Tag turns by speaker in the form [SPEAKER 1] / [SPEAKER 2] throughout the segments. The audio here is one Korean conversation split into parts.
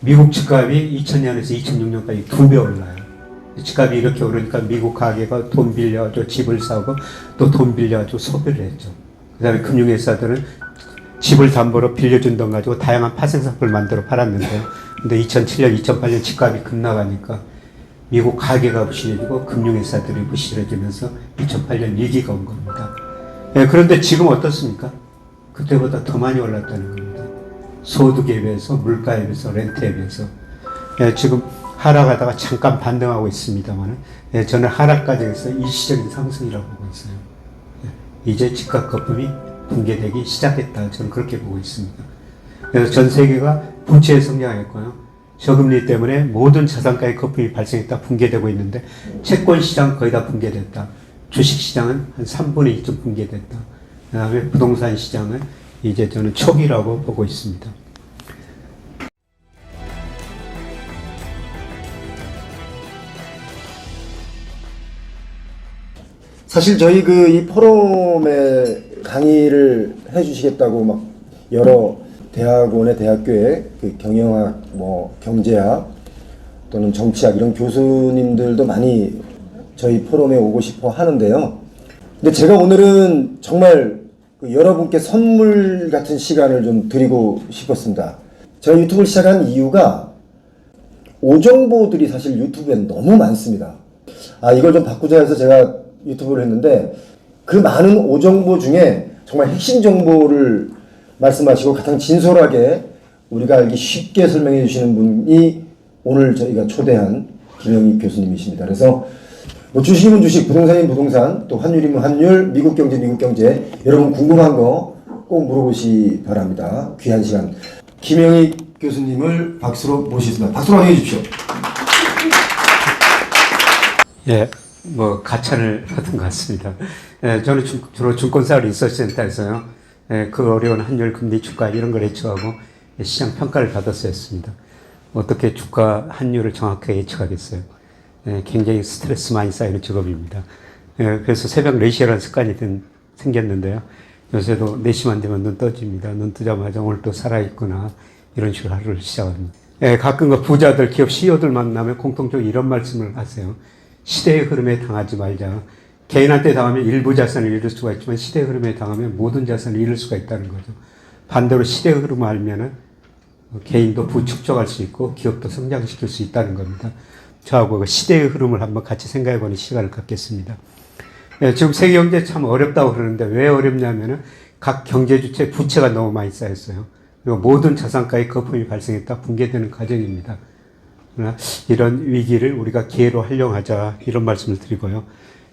[SPEAKER 1] 미국 집값이 2000년에서 2006년까지 2배 올라요. 집값이 이렇게 오르니까 미국 가게가 돈 빌려가지고 집을 사고 또 돈 빌려가지고 소비를 했죠. 그 다음에 금융회사들은 집을 담보로 빌려준 돈 가지고 다양한 파생상품을 만들어 팔았는데요. 근데 2007년, 2008년 집값이 급락하니까 미국 가게가 부실해지고 금융회사들이 부실해지면서 2008년 위기가 온 겁니다. 예, 그런데 지금 어떻습니까? 그때보다 더 많이 올랐다는 겁니다. 소득에 비해서, 물가에 비해서, 렌트에 비해서. 예, 지금 하락하다가 잠깐 반등하고 있습니다만, 예, 저는 하락 과정에서 일시적인 상승이라고 보고 있어요. 예, 이제 집값 거품이 붕괴되기 시작했다. 저는 그렇게 보고 있습니다. 그래서 전 세계가 부채에 성장했고요. 저금리 때문에 모든 자산가의 거품이 발생했다, 붕괴되고 있는데, 채권 시장 거의 다 붕괴됐다. 주식 시장은 한 3분의 2쯤 붕괴됐다. 그 다음에 부동산 시장은 이제 저는 초기라고 보고 있습니다.
[SPEAKER 2] 사실 저희 이 포럼에 강의를 해주시겠다고 막 여러 대학원의 대학교의 경영학, 경제학 또는 정치학 이런 교수님들도 많이 저희 포럼에 오고 싶어 하는데요. 근데 제가 오늘은 정말 여러분께 선물 같은 시간을 좀 드리고 싶었습니다. 제가 유튜브를 시작한 이유가 오정보들이 사실 유튜브에 너무 많습니다. 이걸 좀 바꾸자 해서 제가 유튜브를 했는데 그 많은 오정보 중에 정말 핵심 정보를 말씀하시고 가장 진솔하게 우리가 알기 쉽게 설명해 주시는 분이 오늘 저희가 초대한 김영익 교수님이십니다. 그래서 주식이면 주식, 부동산이면 부동산, 또 환율이면 환율, 미국 경제, 미국 경제, 여러분 궁금한 거 꼭 물어보시 바랍니다. 귀한 시간. 김영익 교수님을 박수로 모시겠습니다. 박수로 환영해 주십시오.
[SPEAKER 1] 예, 가찬을 하던 것 같습니다. 예, 저는 주로 증권사 리서치센터에서요, 예, 그 어려운 환율, 금리, 주가 이런 걸 예측하고 시장 평가를 받았어야 했습니다. 어떻게 주가, 환율을 정확하게 예측하겠어요? 예, 굉장히 스트레스 많이 쌓이는 직업입니다. 예, 그래서 새벽 4시라는 습관이 생겼는데요. 요새도 4시만 되면 눈 떠집니다. 눈 뜨자마자 오늘 또 살아있구나. 이런 식으로 하루를 시작합니다. 예, 가끔 부자들, 기업 CEO들 만나면 공통적으로 이런 말씀을 하세요. 시대의 흐름에 당하지 말자. 개인한테 당하면 일부 자산을 잃을 수가 있지만 시대의 흐름에 당하면 모든 자산을 잃을 수가 있다는 거죠. 반대로 시대의 흐름을 알면은 개인도 부축적할 수 있고 기업도 성장시킬 수 있다는 겁니다. 저하고 그 시대의 흐름을 한번 같이 생각해보는 시간을 갖겠습니다. 예, 지금 세계 경제 참 어렵다고 그러는데 왜 어렵냐면은 각 경제 주체 부채가 너무 많이 쌓였어요. 그리고 모든 자산가의 거품이 발생했다, 붕괴되는 과정입니다. 그러나 이런 위기를 우리가 기회로 활용하자, 이런 말씀을 드리고요.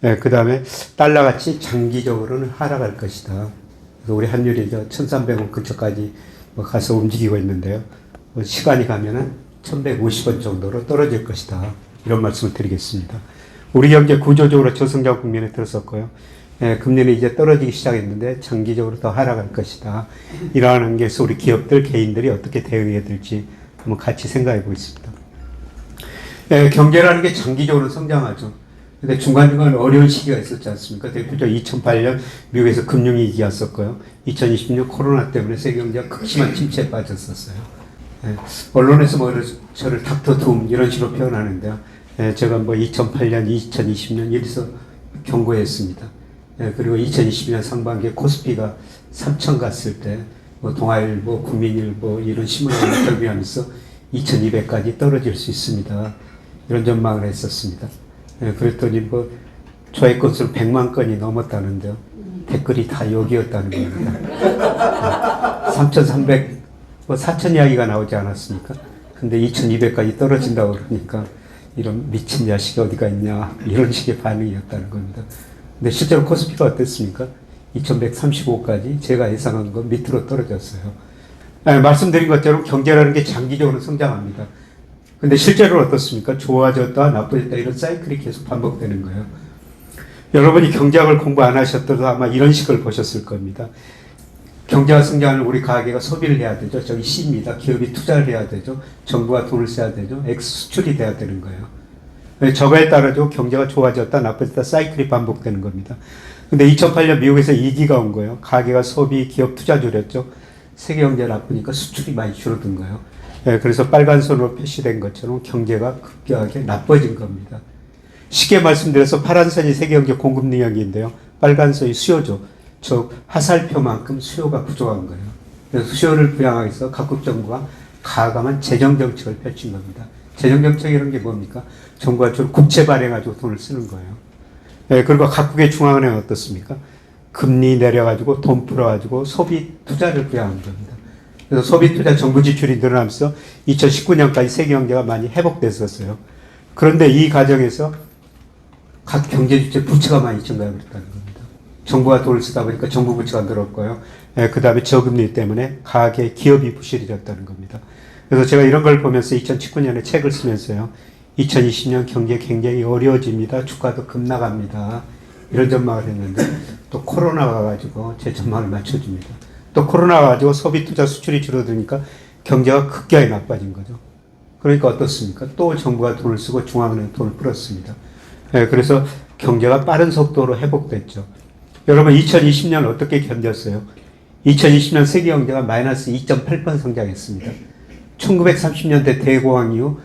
[SPEAKER 1] 예, 그 다음에 달러같이 장기적으로는 하락할 것이다. 그래서 우리 환율이 1,300원 근처까지 가서 움직이고 있는데요. 시간이 가면은 1,150원 정도로 떨어질 것이다. 이런 말씀을 드리겠습니다. 우리 경제 구조적으로 저성장 국면에 들었었고요. 예, 금리는 이제 떨어지기 시작했는데 장기적으로 더 하락할 것이다. 이러한 관계에서 우리 기업들, 개인들이 어떻게 대응해야 될지 한번 같이 생각해 보겠습니다. 예, 경제라는 게 장기적으로 성장하죠. 근데 중간중간 어려운 시기가 있었지 않습니까? 대표적으로 2008년 미국에서 금융위기가 왔었고요. 2020년 코로나 때문에 세계 경제가 극심한 침체에 빠졌었어요. 예, 언론에서 저를 닥터 둠 이런 식으로 표현하는데요. 예, 제가 2008년, 2020년 이래서 경고했습니다. 예, 그리고 2020년 상반기에 코스피가 3천 갔을 때 동아일보, 국민일보 이런 신문을 인터뷰하면서 2200까지 떨어질 수 있습니다. 이런 전망을 했었습니다. 예, 그랬더니 조회 건수는 100만 건이 넘었다는데요. 댓글이 다 여기였다는 겁니다. 3,300, 4,000 이야기가 나오지 않았습니까? 근데 2,200까지 떨어진다고 그러니까 이런 미친 자식이 어디가 있냐, 이런 식의 반응이었다는 겁니다. 근데 실제로 코스피가 어땠습니까? 2,135까지 제가 예상한 것 밑으로 떨어졌어요. 말씀드린 것처럼 경제라는 게 장기적으로 성장합니다. 근데 실제로 어떻습니까? 좋아졌다, 나빠졌다, 이런 사이클이 계속 반복되는 거예요. 여러분이 경제학을 공부 안 하셨더라도 아마 이런 식을 보셨을 겁니다. 경제가 성장하는 우리 가계가 소비를 해야 되죠. 저기 C입니다. 기업이 투자를 해야 되죠. 정부가 돈을 써야 되죠. X 수출이 돼야 되는 거예요. 저거에 따라서 경제가 좋아졌다, 나빠졌다, 사이클이 반복되는 겁니다. 근데 2008년 미국에서 위기가 온 거예요. 가계가 소비, 기업 투자 줄였죠. 세계 경제 나쁘니까 수출이 많이 줄어든 거예요. 그래서 빨간 선으로 표시된 것처럼 경제가 급격하게 나빠진 겁니다. 쉽게 말씀드려서 파란 선이 세계경제 공급 능력인데요. 빨간 선이 수요죠. 즉 화살표만큼 수요가 부족한 거예요. 그래서 수요를 부양하기 위해서 각국 정부가 가감한 재정정책을 펼친 겁니다. 재정정책이라는 게 뭡니까? 정부가 주로 국채 발행해가지고 돈을 쓰는 거예요. 그리고 각국의 중앙은행은 어떻습니까? 금리 내려가지고 돈 풀어가지고 소비 투자를 부양한 겁니다. 그래서 소비 투자 정부 지출이 늘어나면서 2019년까지 세계 경제가 많이 회복됐었어요. 그런데 이 과정에서 각 경제 주체 부채가 많이 증가하고 있다는 겁니다. 정부가 돈을 쓰다 보니까 정부 부채가 늘었고요. 그 다음에 저금리 때문에 가계 기업이 부실해졌다는 겁니다. 그래서 제가 이런 걸 보면서 2019년에 책을 쓰면서요. 2020년 경제 굉장히 어려워집니다. 주가도 급락합니다. 이런 전망을 했는데 또 코로나가 가지고 제 전망을 맞춰줍니다. 또 코로나가 가지고 소비 투자 수출이 줄어드니까 경제가 급격히 나빠진 거죠. 그러니까 어떻습니까? 또 정부가 돈을 쓰고 중앙은행 돈을 풀었습니다. 그래서 경제가 빠른 속도로 회복됐죠. 여러분 2020년 어떻게 견뎠어요? 2020년 세계 경제가 마이너스 2.8% 성장했습니다. 1930년대 대공황 이후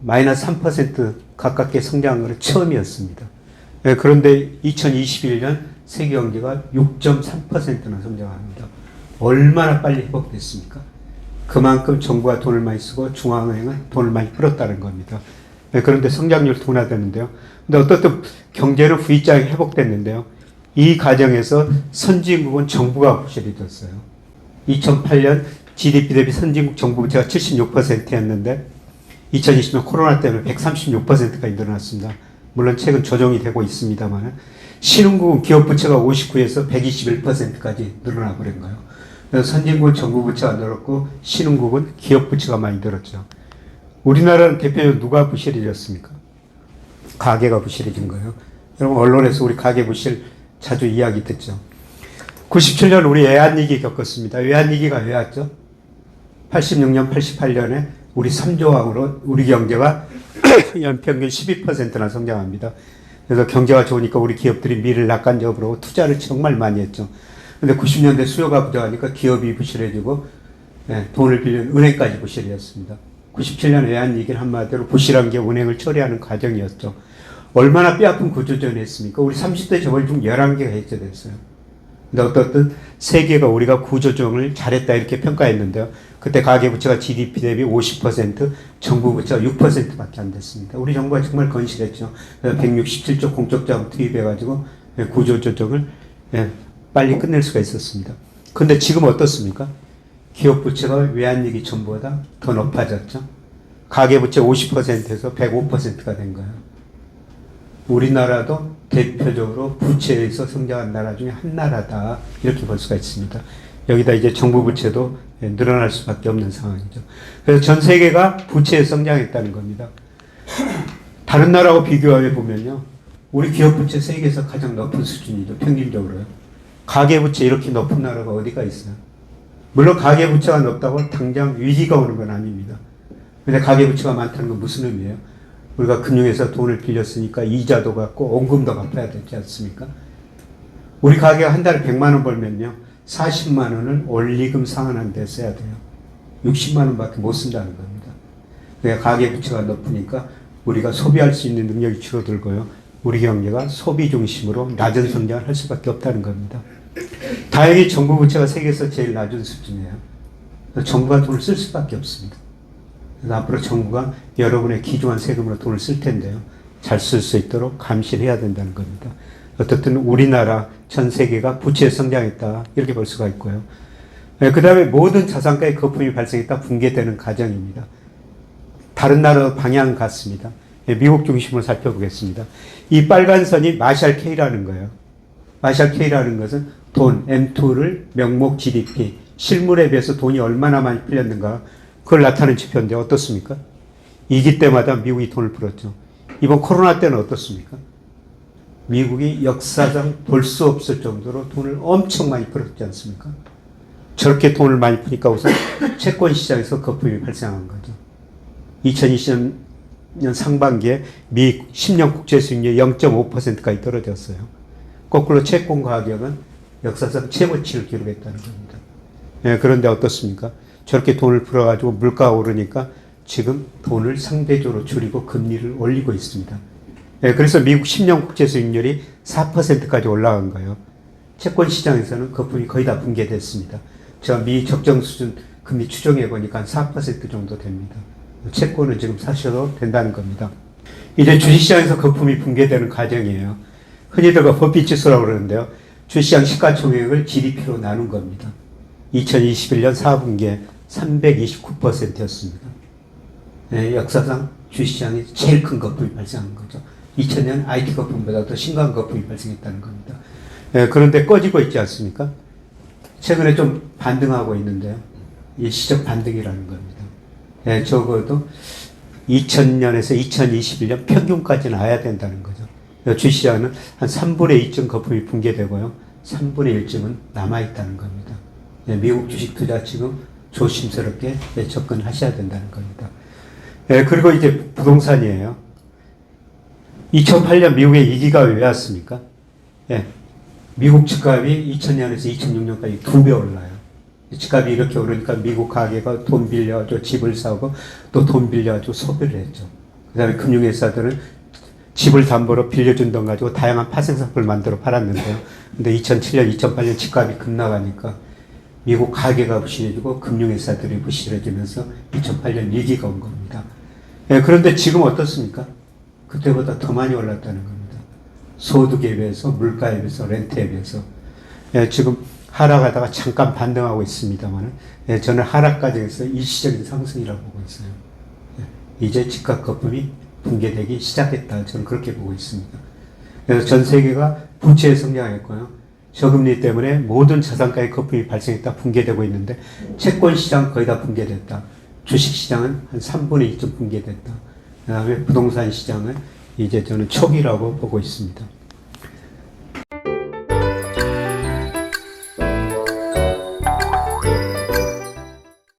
[SPEAKER 1] 마이너스 3% 가깝게 성장한 것은 처음이었습니다. 그런데 2021년 세계 경제가 6.3%나 성장합니다. 얼마나 빨리 회복됐습니까? 그만큼 정부가 돈을 많이 쓰고 중앙은행은 돈을 많이 풀었다는 겁니다. 그런데 성장률 둔화되는데요. 근데 어떻든 경제는 V자가 회복됐는데요. 이 과정에서 선진국은 정부가 부실이 됐어요. 2008년 GDP 대비 선진국 정부 부채가 76%였는데 2020년 코로나 때문에 136%까지 늘어났습니다. 물론 최근 조정이 되고 있습니다만 신흥국은 기업 부채가 59에서 121%까지 늘어나 버린 거예요. 그래서 선진국은 정부 부채가 늘었고 신흥국은 기업 부채가 많이 늘었죠. 우리나라는 대표적으로 누가 부실해졌습니까? 가계가 부실해진 거예요. 여러분 언론에서 우리 가계 부실 자주 이야기 듣죠. 97년 우리 외환위기 겪었습니다. 외환위기가 왜 왔죠? 86년, 88년에 우리 3조왕으로 우리 경제가 연평균 12%나 성장합니다. 그래서 경제가 좋으니까 우리 기업들이 미래를 낙관적으로 투자를 정말 많이 했죠. 근데 90년대 수요가 부족하니까 기업이 부실해지고 돈을 빌린 은행까지 부실이었습니다. 97년 외환위기는 한마디로 부실한 게 은행을 처리하는 과정이었죠. 얼마나 뼈아픈 구조조정을 했습니까? 우리 30대 재벌 중 11개가 해체됐어요. 근데 어떻든 세계가 우리가 구조조정을 잘했다 이렇게 평가했는데요. 그때 가계부채가 GDP 대비 50%, 정부 부채가 6%밖에 안 됐습니다. 우리 정부가 정말 건실했죠. 167조 공적자금 투입해가지고 구조조정을 빨리 끝낼 수가 있었습니다. 근데 지금 어떻습니까? 기업 부채가 외환위기 전보다 더 높아졌죠. 가계부채 50%에서 105%가 된 거예요. 우리나라도 대표적으로 부채에서 성장한 나라 중에 한 나라다 이렇게 볼 수가 있습니다. 여기다 이제 정부 부채도 늘어날 수밖에 없는 상황이죠. 그래서 전 세계가 부채에 성장했다는 겁니다. 다른 나라하고 비교해 보면요, 우리 기업 부채 세계에서 가장 높은 수준이죠. 평균적으로요. 가계 부채 이렇게 높은 나라가 어디가 있어요? 물론 가계 부채가 높다고 당장 위기가 오는 건 아닙니다. 근데 가계 부채가 많다는 건 무슨 의미예요? 우리가 금융에서 돈을 빌렸으니까 이자도 갚고 원금도 갚아야 되지 않습니까? 우리 가게가 한 달에 100만 원 벌면요, 40만 원은 원리금 상환한 데 써야 돼요. 60만 원밖에 못 쓴다는 겁니다. 그러니까 가계 부채가 높으니까 우리가 소비할 수 있는 능력이 줄어들고요, 우리 경제가 소비 중심으로 낮은 성장을 할 수밖에 없다는 겁니다. 다행히 정부 부채가 세계에서 제일 낮은 수준이에요. 정부가 돈을 쓸 수밖에 없습니다. 그래서 앞으로 정부가 여러분의 기중한 세금으로 돈을 쓸 텐데요, 잘 쓸 수 있도록 감시를 해야 된다는 겁니다. 어떻든 우리나라 전 세계가 부채 성장했다 이렇게 볼 수가 있고요. 그 다음에 모든 자산가의 거품이 발생했다 붕괴되는 과정입니다. 다른 나라 방향 같습니다. 미국 중심으로 살펴보겠습니다. 이 빨간 선이 마샬 K라는 거예요. 마샬 K라는 것은 돈, M2를 명목 GDP, 실물에 비해서 돈이 얼마나 많이 풀렸는가 그걸 나타내는 지표인데 어떻습니까? 이기 때마다 미국이 돈을 풀었죠. 이번 코로나 때는 어떻습니까? 미국이 역사상 볼 수 없을 정도로 돈을 엄청 많이 풀었지 않습니까? 저렇게 돈을 많이 푸니까 우선 채권 시장에서 거품이 발생한 거죠. 2020년 상반기에 미 10년 국채 수익률이 0.5%까지 떨어졌어요. 거꾸로 채권 가격은 역사상 최고치를 기록했다는 겁니다. 그런데 어떻습니까? 저렇게 돈을 풀어가지고 물가가 오르니까 지금 돈을 상대적으로 줄이고 금리를 올리고 있습니다. 예, 그래서 미국 10년 국채 수익률이 4%까지 올라간 거예요. 채권 시장에서는 거품이 거의 다 붕괴됐습니다. 제가 미 적정 수준 금리 추정해 보니까 한 4% 정도 됩니다. 채권은 지금 사셔도 된다는 겁니다. 이제 주식시장에서 거품이 붕괴되는 과정이에요. 흔히들 버핏 지수라고 그러는데요. 주식시장 시가총액을 GDP로 나눈 겁니다. 2021년 4분기에 329%였습니다. 네, 역사상 주식시장이 제일 큰 거품이 발생한 거죠. 2000년 IT 거품보다 더 심각한 거품이 발생했다는 겁니다. 네, 그런데 꺼지고 있지 않습니까? 최근에 좀 반등하고 있는데요. 일시적 반등이라는 겁니다. 네, 적어도 2000년에서 2021년 평균까지는 와야 된다는 거죠. 주식시장은 한 3분의 2쯤 거품이 붕괴되고요. 3분의 1쯤은 남아있다는 겁니다. 네, 미국 주식 투자 지금 조심스럽게 접근하셔야 된다는 겁니다. 네, 그리고 이제 부동산이에요. 2008년 미국의 위기가 왜 왔습니까? 네, 미국 집값이 2000년에서 2006년까지 2배 올라요. 집값이 이렇게 오르니까 미국 가게가 돈 빌려가지고 집을 사고 또 돈 빌려가지고 소비를 했죠. 그 다음에 금융회사들은 집을 담보로 빌려준 돈 가지고 다양한 파생상품을 만들어 팔았는데요. 근데 2007년, 2008년 집값이 급락하니까 미국 가게가 부실해지고 금융회사들이 부실해지면서 2008년 위기가 온 겁니다. 예, 그런데 지금 어떻습니까? 그때보다 더 많이 올랐다는 겁니다. 소득에 비해서, 물가에 비해서, 렌트에 비해서. 예, 지금 하락하다가 잠깐 반등하고 있습니다만, 예, 저는 하락 과정에서 일시적인 상승이라고 보고 있어요. 예, 이제 집값 거품이 붕괴되기 시작했다. 저는 그렇게 보고 있습니다. 그래서 전 세계가 부채에 성장했고요. 저금리 때문에 모든 자산가의 거품이 발생했다. 붕괴되고 있는데, 채권 시장 거의 다 붕괴됐다. 주식 시장은 한 3분의 2쯤 붕괴됐다. 그 다음에 부동산 시장은 이제 저는 초기라고 보고 있습니다.